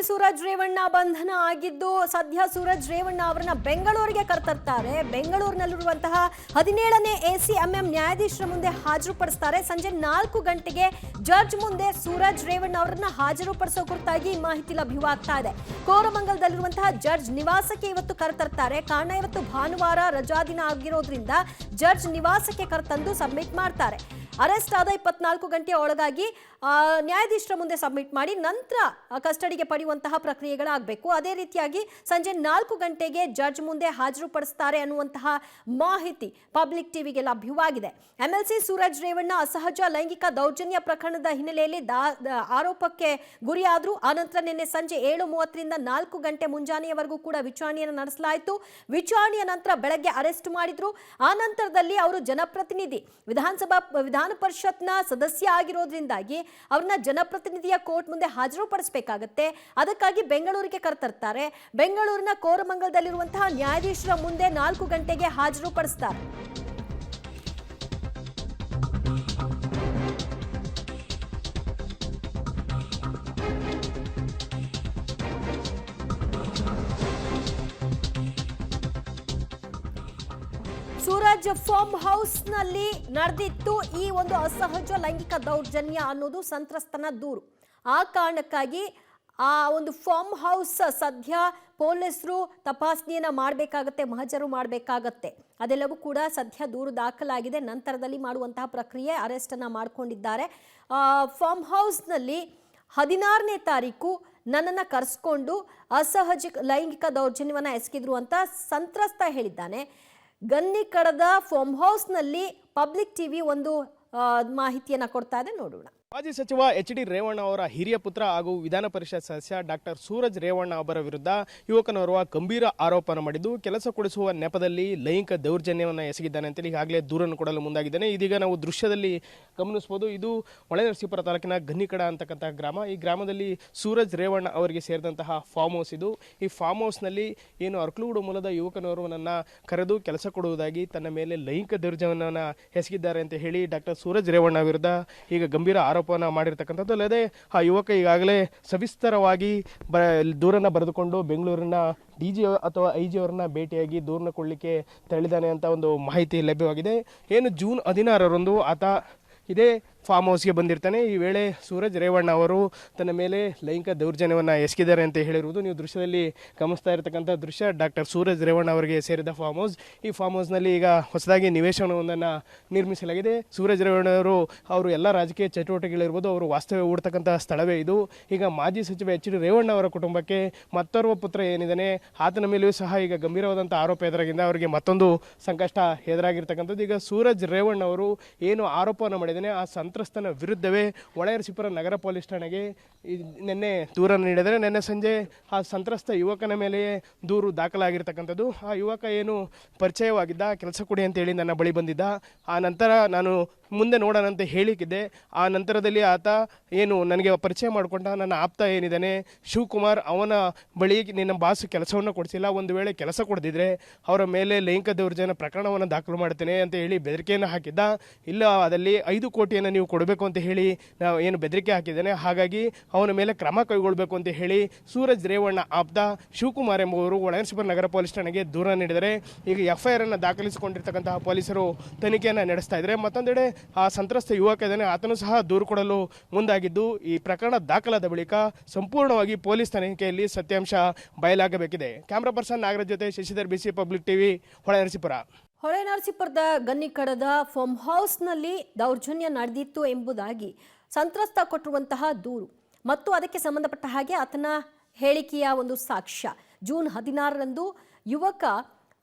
ಸೂರಜ್ ರೇವಣ್ಣ ಬಂಧನ ಆಗಿದ್ದು ಸದ್ಯ ಸೂರಜ್ ರೇವಣ್ಣ ಅವರನ್ನ ಬೆಂಗಳೂರಿಗೆ ಕರೆತರ್ತಾರೆ. ಬೆಂಗಳೂರಿನಲ್ಲಿರುವಂತಹ 17ನೇ ACMM ನ್ಯಾಯಾಧೀಶರ ಮುಂದೆ ಹಾಜರುಪಡಿಸ್ತಾರೆ. ಸಂಜೆ 4 ಗಂಟೆಗೆ ಜಡ್ಜ್ ಮುಂದೆ ಸೂರಜ್ ರೇವಣ್ಣ ಅವರನ್ನ ಹಾಜರುಪಡಿಸೋ ಕುರಿತಾಗಿ ಮಾಹಿತಿ ಲಭ್ಯವಾಗ್ತಾ ಇದೆ. ಕೋರಮಂಗಲದಲ್ಲಿರುವಂತಹ ಜಡ್ಜ್ ನಿವಾಸಕ್ಕೆ ಇವತ್ತು ಕರೆತರ್ತಾರೆ. ಕಾರಣ ಇವತ್ತು ಭಾನುವಾರ ರಜಾ ದಿನ ಆಗಿರೋದ್ರಿಂದ ಜಡ್ಜ್ ನಿವಾಸಕ್ಕೆ ಕರೆತಂದು ಸಬ್ಮಿಟ್ ಮಾಡ್ತಾರೆ. ಅರೆಸ್ಟ್ ಆದ 24 ಗಂಟೆಯ ಒಳಗಾಗಿ ನ್ಯಾಯಾಧೀಶರ ಮುಂದೆ ಸಬ್ಮಿಟ್ ಮಾಡಿ ನಂತರ ಕಸ್ಟಡಿಗೆ ಪಡೆಯುವಂತಹ ಪ್ರಕ್ರಿಯೆಗಳಾಗಬೇಕು. ಅದೇ ರೀತಿಯಾಗಿ ಸಂಜೆ 4 ಗಂಟೆಗೆ ಜಡ್ಜ್ ಮುಂದೆ ಹಾಜರುಪಡಿಸ್ತಾರೆ ಅನ್ನುವಂತಹ ಮಾಹಿತಿ ಪಬ್ಲಿಕ್ ಟಿವಿಗೆ ಲಭ್ಯವಾಗಿದೆ. MLC ಸೂರಜ್ ರೇವಣ್ಣ ಅಸಹಜ ಲೈಂಗಿಕ ದೌರ್ಜನ್ಯ ಪ್ರಕರಣದ ಹಿನ್ನೆಲೆಯಲ್ಲಿ ಆರೋಪಕ್ಕೆ ಗುರಿಯಾದರು. ಆನಂತರ ನಿನ್ನೆ ಸಂಜೆ 7:30ರಿಂದ 4 ಗಂಟೆ ಮುಂಜಾನೆಯವರೆಗೂ ಕೂಡ ವಿಚಾರಣೆಯನ್ನು ನಡೆಸಲಾಯಿತು. ವಿಚಾರಣೆಯ ನಂತರ ಬೆಳಗ್ಗೆ ಅರೆಸ್ಟ್ ಮಾಡಿದ್ರು. ಆ ನಂತರದಲ್ಲಿ ಅವರು ಜನಪ್ರತಿನಿಧಿ ವಿಧಾನ ಪರಿಷತ್ನ ಸದಸ್ಯ ಆಗಿರೋದ್ರಿಂದಾಗಿ ಅವ್ರನ್ನ ಜನಪ್ರತಿನಿಧಿಯ ಕೋರ್ಟ್ ಮುಂದೆ ಹಾಜರುಪಡಿಸಬೇಕಾಗತ್ತೆ. ಅದಕ್ಕಾಗಿ ಬೆಂಗಳೂರಿಗೆ ಕರೆತರ್ತಾರೆ. ಬೆಂಗಳೂರಿನ ಕೋರಮಂಗಲದಲ್ಲಿರುವಂತಹ ನ್ಯಾಯಾಧೀಶರ ಮುಂದೆ 4 ಗಂಟೆಗೆ ಹಾಜರುಪಡಿಸ್ತಾರೆ. ಸೂರಜ್ ಫಾರ್ಮ್ ಹೌಸ್ ನಲ್ಲಿ ನಡೆದಿತ್ತು ಈ ಒಂದು ಅಸಹಜ ಲೈಂಗಿಕ ದೌರ್ಜನ್ಯ ಅನ್ನೋದು ಸಂತ್ರಸ್ತನ ದೂರು. ಆ ಕಾರಣಕ್ಕಾಗಿ ಆ ಒಂದು ಫಾರ್ಮ್ ಹೌಸ್ ಸದ್ಯ ಪೊಲೀಸರು ತಪಾಸಣೆಯನ್ನ ಮಾಡಬೇಕಾಗತ್ತೆ, ಮಹಜರು ಮಾಡಬೇಕಾಗತ್ತೆ. ಅದೆಲ್ಲವೂ ಕೂಡ ಸದ್ಯ ದೂರು ದಾಖಲಾಗಿದೆ. ನಂತರದಲ್ಲಿ ಮಾಡುವಂತಹ ಪ್ರಕ್ರಿಯೆ ಅರೆಸ್ಟ್ ಅನ್ನ ಮಾಡಿಕೊಂಡಿದ್ದಾರೆ. ಫಾರ್ಮ್ ಹೌಸ್ನಲ್ಲಿ 16ನೇ ತಾರೀಕು ನನ್ನನ್ನು ಕರೆಸ್ಕೊಂಡು ಅಸಹಜ ಲೈಂಗಿಕ ದೌರ್ಜನ್ಯವನ್ನ ಎಸಗಿದ್ರು ಅಂತ ಸಂತ್ರಸ್ತ ಹೇಳಿದ್ದಾನೆ. ಗನ್ನಿಕಡದ ಫಾರ್ಮ್ ಹೌಸ್ನಲ್ಲಿ ಪಬ್ಲಿಕ್ ಟಿವಿ ಒಂದು ಮಾಹಿತಿಯನ್ನ ಕೊಡ್ತಾ ಇದೆ, ನೋಡೋಣ. ಮಾಜಿ ಸಚಿವ HD ರೇವಣ್ಣ ಅವರ ಹಿರಿಯ ಪುತ್ರ ಹಾಗೂ ವಿಧಾನ ಪರಿಷತ್ ಸದಸ್ಯ ಡಾಕ್ಟರ್ ಸೂರಜ್ ರೇವಣ್ಣ ಅವರ ವಿರುದ್ಧ ಯುವಕನೋರ್ವ ಗಂಭೀರ ಆರೋಪನ ಮಾಡಿದ್ದು ಕೆಲಸ ಕೊಡಿಸುವ ನೆಪದಲ್ಲಿ ಲೈಂಗಿಕ ದೌರ್ಜನ್ಯವನ್ನು ಎಸಗಿದ್ದಾನೆ ಅಂತೇಳಿ ಈಗಾಗಲೇ ದೂರನ್ನು ಕೊಡಲು ಮುಂದಾಗಿದ್ದಾನೆ. ಇದೀಗ ನಾವು ದೃಶ್ಯದಲ್ಲಿ ಗಮನಿಸಬಹುದು. ಇದು ಹೊಳೆನರಸೀಪುರ ತಾಲೂಕಿನ ಗನ್ನಿಕಡ ಅಂತಕ್ಕಂತಹ ಗ್ರಾಮ. ಈ ಗ್ರಾಮದಲ್ಲಿ ಸೂರಜ್ ರೇವಣ್ಣ ಅವರಿಗೆ ಸೇರಿದಂತಹ ಫಾರ್ಮ್ ಹೌಸ್ ಇದು. ಈ ಫಾರ್ಮ್ ಹೌಸ್ನಲ್ಲಿ ಏನು ಅರ್ಕಲಗೂಡು ಮೂಲದ ಯುವಕನೋರ್ವನನ್ನು ಕರೆದು ಕೆಲಸ ಕೊಡುವುದಾಗಿ ತನ್ನ ಮೇಲೆ ಲೈಂಗಿಕ ದೌರ್ಜನ್ಯವನ್ನು ಎಸಗಿದ್ದಾರೆ ಅಂತ ಹೇಳಿ ಡಾಕ್ಟರ್ ಸೂರಜ್ ರೇವಣ್ಣ ವಿರುದ್ಧ ಈಗ ಗಂಭೀರ ಆರೋಪನ ಮಾಡಿರ್ತಕ್ಕಂಥದ್ದು. ಅಲ್ಲದೆ ಆ ಯುವಕ ಈಗಾಗಲೇ ಸವಿಸ್ತರವಾಗಿ ದೂರನ್ನು ಬರೆದುಕೊಂಡು ಬೆಂಗಳೂರಿನ DG ಅಥವಾ IG ಅವರನ್ನ ಭೇಟಿಯಾಗಿ ದೂರನ್ನ ಕೊಡಲಿಕ್ಕೆ ತೆರಳಿದ್ದಾನೆ ಅಂತ ಒಂದು ಮಾಹಿತಿ ಲಭ್ಯವಾಗಿದೆ. ಏನು ಜೂನ್ 16ರಂದು ಆತ ಇದೇ ಫಾರ್ಮ್ ಹೌಸ್ಗೆ ಬಂದಿರ್ತಾನೆ. ಈ ವೇಳೆ ಸೂರಜ್ ರೇವಣ್ಣ ಅವರು ತನ್ನ ಮೇಲೆ ಲೈಂಗಿಕ ದೌರ್ಜನ್ಯವನ್ನು ಎಸಗಿದ್ದಾರೆ ಅಂತ ಹೇಳಿರುವುದು ನೀವು ದೃಶ್ಯದಲ್ಲಿ ಗಮನಿಸ್ತಾ ಇರತಕ್ಕಂಥ ದೃಶ್ಯ. ಡಾಕ್ಟರ್ ಸೂರಜ್ ರೇವಣ್ಣ ಅವರಿಗೆ ಸೇರಿದ ಫಾರ್ಮ್ ಹೌಸ್. ಈ ಫಾರ್ಮ್ ಹೌಸ್ನಲ್ಲಿ ಈಗ ಹೊಸದಾಗಿ ನಿವೇಶನವೊಂದನ್ನು ನಿರ್ಮಿಸಲಾಗಿದೆ. ಸೂರಜ್ ರೇವಣ್ಣ ಅವರು ಎಲ್ಲ ರಾಜಕೀಯ ಚಟುವಟಿಕೆಗಳಿರ್ಬೋದು, ಅವರು ವಾಸ್ತವ್ಯ ಹೂಡ್ತಕ್ಕಂಥ ಸ್ಥಳವೇ ಇದು. ಈಗ ಮಾಜಿ ಸಚಿವ HD ರೇವಣ್ಣ ಅವರ ಕುಟುಂಬಕ್ಕೆ ಮತ್ತೋರ್ವ ಪುತ್ರ ಏನಿದ್ದಾನೆ ಆತನ ಮೇಲೆಯೂ ಸಹ ಈಗ ಗಂಭೀರವಾದಂಥ ಆರೋಪ ಎದುರಾಗಿಂದ ಅವರಿಗೆ ಮತ್ತೊಂದು ಸಂಕಷ್ಟ ಎದುರಾಗಿರ್ತಕ್ಕಂಥದ್ದು. ಈಗ ಸೂರಜ್ ರೇವಣ್ಣ ಅವರು ಏನು ಆರೋಪವನ್ನು ಮಾಡಿದ್ದಾನೆ ಆ ಸಂತ್ರಸ್ತನ ವಿರುದ್ಧವೇ ಹೊಳೆನರಸೀಪುರ ನಗರ ಪೊಲೀಸ್ ಠಾಣೆಗೆ ನಿನ್ನೆ ದೂರನ್ನು ನೀಡಿದರೆ ನಿನ್ನೆ ಸಂಜೆ ಆ ಸಂತ್ರಸ್ತ ಯುವಕನ ಮೇಲೆಯೇ ದೂರು ದಾಖಲಾಗಿರ್ತಕ್ಕಂಥದ್ದು. ಆ ಯುವಕ ಏನು ಪರಿಚಯವಾಗಿದ್ದ, ಕೆಲಸ ಕೊಡಿ ಅಂತೇಳಿ ನನ್ನ ಬಳಿ ಬಂದಿದ್ದ. ಆ ನಂತರ ನಾನು ಮುಂದೆ ನೋಡೋಣಂತೆ ಹೇಳಿಕಿದ್ದೆ. ಆ ನಂತರದಲ್ಲಿ ಆತ ಏನು ನನಗೆ ಪರಿಚಯ ಮಾಡಿಕೊಂಡ ನನ್ನ ಆಪ್ತ ಏನಿದ್ದಾನೆ ಶಿವಕುಮಾರ್, ಅವನ ಬಳಿ ನಿನ್ನ ಬಾಸು ಕೆಲಸವನ್ನು ಕೊಡಿಸಿಲ್ಲ, ಒಂದು ವೇಳೆ ಕೆಲಸ ಕೊಡದಿದ್ರೆ ಅವರ ಮೇಲೆ ಲೈಂಗಿಕ ದೌರ್ಜನ್ಯ ಪ್ರಕರಣವನ್ನು ದಾಖಲು ಮಾಡ್ತೇನೆ ಅಂತ ಹೇಳಿ ಬೆದರಿಕೆಯನ್ನು ಹಾಕಿದ್ದ. ಇಲ್ಲ, ಅದಲ್ಲಿ 5 ಕೋಟಿಯನ್ನು ನೀವು ಕೊಡಬೇಕು ಅಂತ ಹೇಳಿ ನಾವು ಏನು ಬೆದರಿಕೆ ಹಾಕಿದ್ದಾನೆ, ಹಾಗಾಗಿ ಅವನ ಮೇಲೆ ಕ್ರಮ ಕೈಗೊಳ್ಳಬೇಕು ಅಂತ ಹೇಳಿ ಸೂರಜ್ ರೇವಣ್ಣ ಆಪ್ತ ಶಿವಕುಮಾರ್ ಎಂಬುವರು ಹೊಳೆನರಸೀಪುರ ನಗರ ಪೊಲೀಸ್ ಠಾಣೆಗೆ ದೂರ ನೀಡಿದರೆ ಈಗ FIR ಅನ್ನು ದಾಖಲಿಸಿಕೊಂಡಿರ್ತಕ್ಕಂತಹ ಪೊಲೀಸರು ತನಿಖೆಯನ್ನು ನಡೆಸ್ತಾ ಇದ್ದಾರೆ. ಮತ್ತೊಂದೆಡೆ ಆ ಸಂತ್ರಸ್ತ ಯುವಕ ಇದ್ದಾನೆ, ಆತನು ಸಹ ದೂರು ಕೊಡಲು ಮುಂದಾಗಿದ್ದು ಈ ಪ್ರಕರಣ ದಾಖಲಾದ ಬಳಿಕ ಸಂಪೂರ್ಣವಾಗಿ ಪೊಲೀಸ್ ತನಿಖೆಯಲ್ಲಿ ಸತ್ಯಾಂಶ ಬಯಲಾಗಬೇಕಿದೆ. ಕ್ಯಾಮ್ರಾ ಪರ್ಸನ್ ನಾಗರಾಜ್ ಜೊತೆ Shashidhar, BC public TV, Holenarasipura. ಹೊಳೆನರಸೀಪುರದ ಗನ್ನಿಕಡದ ಫಾರ್ಮ್ ಹೌಸ್ನಲ್ಲಿ ದೌರ್ಜನ್ಯ ನಡೆದಿತ್ತು ಎಂಬುದಾಗಿ ಸಂತ್ರಸ್ತ ಕೊಟ್ಟಿರುವಂತಹ ದೂರು ಮತ್ತು ಅದಕ್ಕೆ ಸಂಬಂಧಪಟ್ಟ ಹಾಗೆ ಆತನ ಹೇಳಿಕೆಯ ಒಂದು ಸಾಕ್ಷ್ಯ. ಜೂನ್ 16ರಂದು ಯುವಕ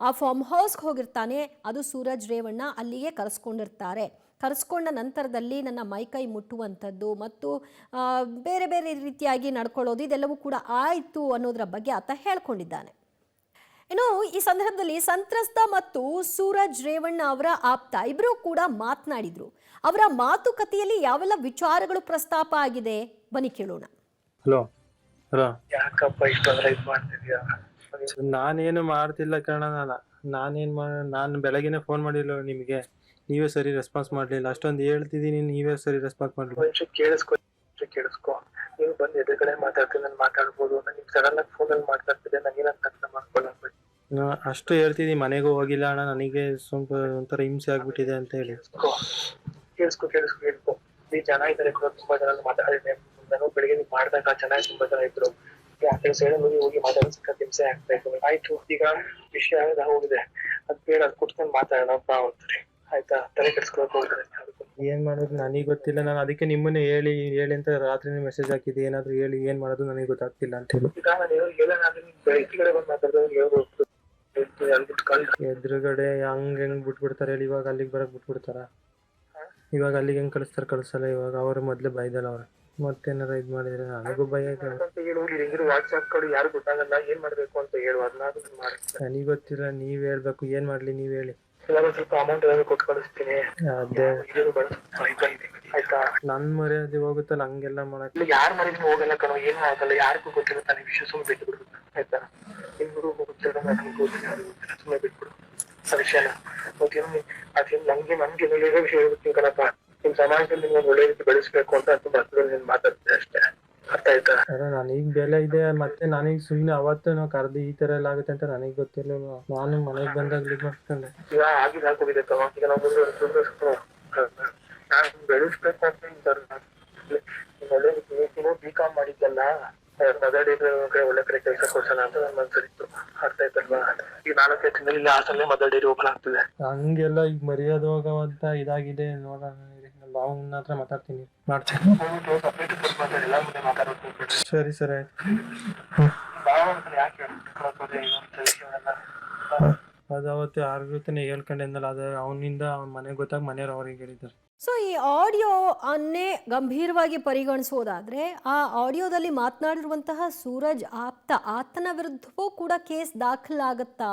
ಆ ಫಾರ್ಮ್ ಹೌಸ್ಗೆ ಹೋಗಿರ್ತಾನೆ. ಅದು ಸೂರಜ್ ರೇವಣ್ಣ ಅಲ್ಲಿಗೆ ಕರೆಸ್ಕೊಂಡ ನಂತರದಲ್ಲಿ ನನ್ನ ಮೈಕೈ ಮುಟ್ಟುವಂಥದ್ದು ಮತ್ತು ಬೇರೆ ಬೇರೆ ರೀತಿಯಾಗಿ ನಡ್ಕೊಳ್ಳೋದು ಇದೆಲ್ಲವೂ ಕೂಡ ಆಯಿತು ಅನ್ನೋದರ ಬಗ್ಗೆ ಆತ ಹೇಳ್ಕೊಂಡಿದ್ದಾನೆ. ಇನ್ನು ಈ ಸಂದರ್ಭದಲ್ಲಿ ಸಂತ್ರಸ್ತ ಮತ್ತು ಸೂರಜ್ ರೇವಣ್ಣ ಅವರ ಆಪ್ತ ಇಬ್ಬರೂ ಕೂಡ ಮಾತನಾಡಿದ್ರು. ಅವರ ಮಾತುಕತೆಯಲ್ಲಿ ಯಾವೆಲ್ಲ ವಿಚಾರಗಳು ಪ್ರಸ್ತಾಪ ಆಗಿದೆ ಬನ್ನಿ ಕೇಳೋಣ. ಹಲೋ ಹಲೋ, ಯಾಕಪ್ಪ ಇಷ್ಟೊಂದ್ರ ಇದ್ ಮಾಡ್ತಿದ್ಯಾ? ನಾನೇನು ಮಾಡ್ತಿಲ್ಲ ಕಣ. ನಾನು ಬೆಳಗ್ಗೆನೆ ಫೋನ್ ಮಾಡಿಲ್ಲ ನಿಮಗೆ, ನೀವೇ ಸರಿ ರೆಸ್ಪಾನ್ಸ್ ಮಾಡ್ಲಿಲ್ಲ. ಅಷ್ಟೊಂದು ಹೇಳ್ತಿದ್ದೀನಿ, ನೀವೇ ಸರಿ ರೆಸ್ಪಾನ್ಸ್ ಮಾಡ್ಲಿಲ್ಲ. ಒಂಚೂರು ಕೇಳಿಸ್ಕೊ. ಕೇಳಿಸ್ಕೊ. ನೀವು ಬಂದು ಎದುರುಗಡೆ ಮಾತಾಡ್ತೀನಿ, ನಾನು ಮಾತಾಡ್ಬೋದು. ನೀವು ಸಡನ್ ಆಗಿ ಫೋನಲ್ಲಿ ಮಾತಾಡ್ತಿದ್ದೆ, ನನಗೇನಂತ ಅರ್ಥ ಮಾಡ್ಕೊಳ್ಳ. ಅಷ್ಟು ಹೇಳ್ತಿದ್ದೀನಿ, ಮನೆಗೂ ಹೋಗಿಲ್ಲ ಅಣ್ಣ, ನನಗೆ ಸ್ವಲ್ಪ ಒಂಥರ ಹಿಂಸೆ ಆಗ್ಬಿಟ್ಟಿದೆ ಅಂತ ಹೇಳಿ. ಕೇಳಿಸ್ಕೊ. ಈ ಜನ ಇದ್ದಾರೆ ಕೂಡ, ತುಂಬಾ ಜನ ಮಾತಾಡಿದ್ದೆ. ನಾನು ಬೆಳಿಗ್ಗೆ ನೀವು ಮಾಡಿದಾಗ ಚೆನ್ನಾಗಿ ತುಂಬಾ ಜನ ಇದ್ರು. ಆ ಕಡೆ ಸೈಡ್ ಹೋಗಿ ಮಾತಾಡೋ ಸಿಕ್ಕ ಹಿಂಸೆ ಆಗ್ತಾ ಇತ್ತು. ಆಯ್ತು, ಈಗ ವಿಷಯ ಆಗದ ಹೋಗಿದೆ, ಅದ್ ಬೇಡ, ಅದ್ ಕುತ್ಕೊಂಡು ಮಾತಾಡೋಣ ಬಾ ಅಂತಾರೆ. ಆಯ್ತಾ, ತಲೆ ಕೆಡ್ಸ್ಕೊಳಕ್ ಹೋಗ್ತಾರೆ. ಏನ್ ಮಾಡೋದು ನನಗೆ ಗೊತ್ತಿಲ್ಲ. ನಾನು ಅದಕ್ಕೆ ನಿಮ್ಮನ್ನೇ ಹೇಳಿ ಅಂತ ರಾತ್ರಿನೇ ಮೆಸೇಜ್ ಹಾಕಿದ್ದೆ. ಏನಾದ್ರು ಹೇಳಿ, ಏನ್ ಮಾಡೋದು ನನಗೆ ಗೊತ್ತಾಗ್ತಿಲ್ಲ ಅಂತ ಹೇಳಿ. ಈಗ ನಾನು ಹೇಳೋಣ, ಬೆಳಗ್ಗೆ ಬಂದು ಮಾತಾಡೋದು ಹೇಳ್ಬೋದು. ಎದುರುಗಡೆ ಹೆಂಗ್ ಬಿಟ್ಬಿಡ್ತಾರೆ ಹೇಳಿ? ಇವಾಗ ಅಲ್ಲಿಗೆ ಬರಕ್ ಬಿಟ್ಬಿಡ್ತಾರ? ಇವಾಗ ಅಲ್ಲಿಗೆ ಹೆಂಗ್ ಕಳಿಸಲ್ಲ. ಇವಾಗ ಅವ್ರ ಮೊದ್ಲೇ ಭಯದಲ್ಲ ಅವ್ರ, ಮತ್ತೇನಾರ ಇದ್ ಮಾಡಿದ್ರೆ ನನಗೂ ಭಯ ಹೇಳು. ವಾಟ್ಸ್ಆಪ್ ಕಡೆ ಯಾರು ಗೊತ್ತಾಗಲ್ಲ, ಏನ್ ಮಾಡ್ಬೇಕು ಅಂತ ಹೇಳು. ಅದನ್ನಾದ್ರೂ ಮಾಡಿ. ನನಗೆ ಗೊತ್ತಿಲ್ಲ, ನೀವ್ ಹೇಳ್ಬೇಕು. ಏನ್ ಮಾಡ್ಲಿ ನೀವ್ ಹೇಳಿ. ಸ್ವಲ್ಪ ಅಮೌಂಟ್ ಏನಾದ್ರು ಕೊಟ್ಟು ಕಳಿಸ್ತೀನಿ. ಅದೇ ಆಯ್ತಾ, ನನ್ ಮರ್ಯಾದೆ ಹೋಗುತ್ತಲ್ಲ ಹಂಗೆಲ್ಲ ಮಾಡಕ್. ಯಾರ್ ಮರಿಗೂ ಹೋಗಲ್ಲ ಕಣೋ, ಏನೂ ಆಗಲ್ಲ. ಯಾರಿಗೂ ಗೊತ್ತಿಲ್ಲ ತಾನೇ ವಿಷಯ, ಸುಮ್ಮನೆ ಬಿಟ್ಬಿಡು. ಆಯ್ತಾ, ನಿಮ್ಗೂ ಗೊತ್ತಿಲ್ಲ, ನನಗೂ ಗೊತ್ತಿಲ್ಲ, ಸುಮ್ಮನೆ ಬಿಟ್ಬಿಡು ಆ ವಿಷಯನ. ಅದೇನು ನಮ್ಗೆ ವಿಷಯ ಹೇಳ್ಬಿಡ್ತೀನಿ ಕಣಪ್ಪ. ನಿಮ್ ಸಮಾಜದಲ್ಲಿ ನಿಮ್ಗೆ ಒಳ್ಳೆ ರೀತಿ ಬೆಳೆಸ್ಬೇಕು ಅಂತ ತುಂಬಾ ನೀನ್ ಮಾತಾಡ್ತೀನಿ ಅಷ್ಟೇ. ಅರ್ಥ ಆಯ್ತಾ? ನನಗ್ ಬೆಲೆ ಇದೆ. ಮತ್ತೆ ನನಗ್ ಸುಮ್ನೆ ಅವತ್ತು ನಾವು ಕರ್ದು ಈ ತರ ಎಲ್ಲ ಆಗುತ್ತೆ ಅಂತ ನನಗ್ ಗೊತ್ತಿರ್ಲಿಲ್ಲ. ನಾನು ಮನೆಗ್ ಬಂದಾಗ ಇದು ಮಾಡ್ಕೊಂಡೆ. ಈಗ ಆಗಿದ್ ಹಾಕೋಗಿದೆ ಕಣೋ. ಈಗ ನಾವು ನಾನು ಬೆಳೆಸ್ಬೇಕು ಅಂತ ಒಳ್ಳೆ ನೀನು B.Com ಮಾಡಿದ್ದಲ್ಲ, ಒಳ್ಳೆ ಕಡೆ ಕೆಲಸ ಕೊಡ್ಸೋಣ ಅಂತ ನನ್ನ ಮನ್ಸಲ್ಲಿತ್ತು. ಅರ್ಥ ಆಯ್ತಲ್ವಾ? ಈಗ 4 ತಿಂಗಳಲ್ಲಿ ಹಾಸನಲ್ಲೇ ಮದರ್ ಡೈರಿ ಓಪನ್ ಆಗ್ತದೆ. ಹಂಗೆಲ್ಲ ಈಗ ಮರ್ಯಾದೆ ಹೋಗವಂತ ಇದಾಗಿದೆ. ನೋಡೋಣ, ಅವ್ನ ಹತ್ರ ಮಾತಾಡ್ತೀನಿ, ಮಾಡ್ತೀನಿ. ಸರಿ ಆಯ್ತು. ಯಾಕೆ ಅದು ಅವತ್ತು ಯಾರ ಜೊತೆ ಹೇಳ್ಕೊಂಡೆಂದಲ್ಲ, ಅದು ಅವನಿಂದ ಅವ್ನ ಮನೆಗೆ ಗೊತ್ತಾಗ ಮನೆಯವ್ರು ಅವ್ರಿಗೆ ಹೇಳಿದ್ದಾರೆ. ಸೊ ಈ ಆಡಿಯೋ ಅನ್ನೇ ಗಂಭೀರವಾಗಿ ಪರಿಗಣಿಸೋದಾದ್ರೆ, ಆ ಆಡಿಯೋದಲ್ಲಿ ಮಾತನಾಡಿರುವಂತಹ ಸೂರಜ್ ಆತನ ವಿರುದ್ಧವೂ ಕೂಡ ಕೇಸ್ ದಾಖಲಾಗುತ್ತಾ?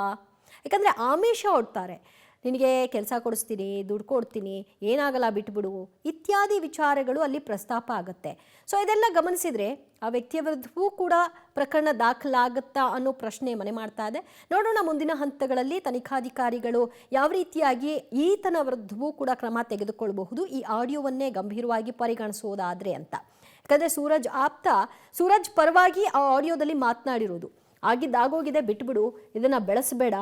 ಯಾಕಂದರೆ ಆಮಿಷ ಒಡ್ತಾರೆ, ನಿನಗೆ ಕೆಲಸ ಕೊಡಿಸ್ತೀನಿ, ದುಡ್ಡು ಕೊಡ್ತೀನಿ, ಏನಾಗಲ್ಲ ಬಿಟ್ಬಿಡು ಇತ್ಯಾದಿ ವಿಚಾರಗಳು ಅಲ್ಲಿ ಪ್ರಸ್ತಾಪ ಆಗುತ್ತೆ. ಸೊ ಇದೆಲ್ಲ ಗಮನಿಸಿದರೆ ಆ ವ್ಯಕ್ತಿಯ ವಿರುದ್ಧವೂ ಕೂಡ ಪ್ರಕರಣ ದಾಖಲಾಗುತ್ತಾ ಅನ್ನೋ ಪ್ರಶ್ನೆ ಮನೆ ಮಾಡ್ತಾ ಇದೆ. ನೋಡೋಣ ಮುಂದಿನ ಹಂತಗಳಲ್ಲಿ ತನಿಖಾಧಿಕಾರಿಗಳು ಯಾವ ರೀತಿಯಾಗಿ ಈತನ ವಿರುದ್ಧವೂ ಕೂಡ ಕ್ರಮ ತೆಗೆದುಕೊಳ್ಳಬಹುದು, ಈ ಆಡಿಯೋವನ್ನೇ ಗಂಭೀರವಾಗಿ ಪರಿಗಣಿಸೋದಾದ್ರೆ ಅಂತ. ಯಾಕಂದರೆ ಸೂರಜ್ ಪರವಾಗಿ ಆ ಆಡಿಯೋದಲ್ಲಿ ಮಾತನಾಡಿರೋದು, ಆಗಿದ್ದಾಗೋಗಿದೆ, ಬಿಟ್ಬಿಡು, ಇದನ್ನು ಬೆಳೆಸಬೇಡ,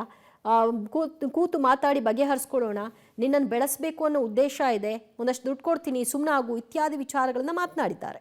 ಕೂತು ಮಾತಾಡಿ ಬಗೆಹರಿಸ್ಕೊಳ್ಳೋಣ, ನಿನ್ನನ್ನು ಬೆಳೆಸಬೇಕು ಅನ್ನೋ ಉದ್ದೇಶ ಇದೆ, ಒಂದಷ್ಟು ದುಡ್ಡು ಕೊಡ್ತೀನಿ, ಸುಮ್ಮನಾಗು ಇತ್ಯಾದಿ ವಿಚಾರಗಳನ್ನ ಮಾತನಾಡಿದ್ದಾರೆ.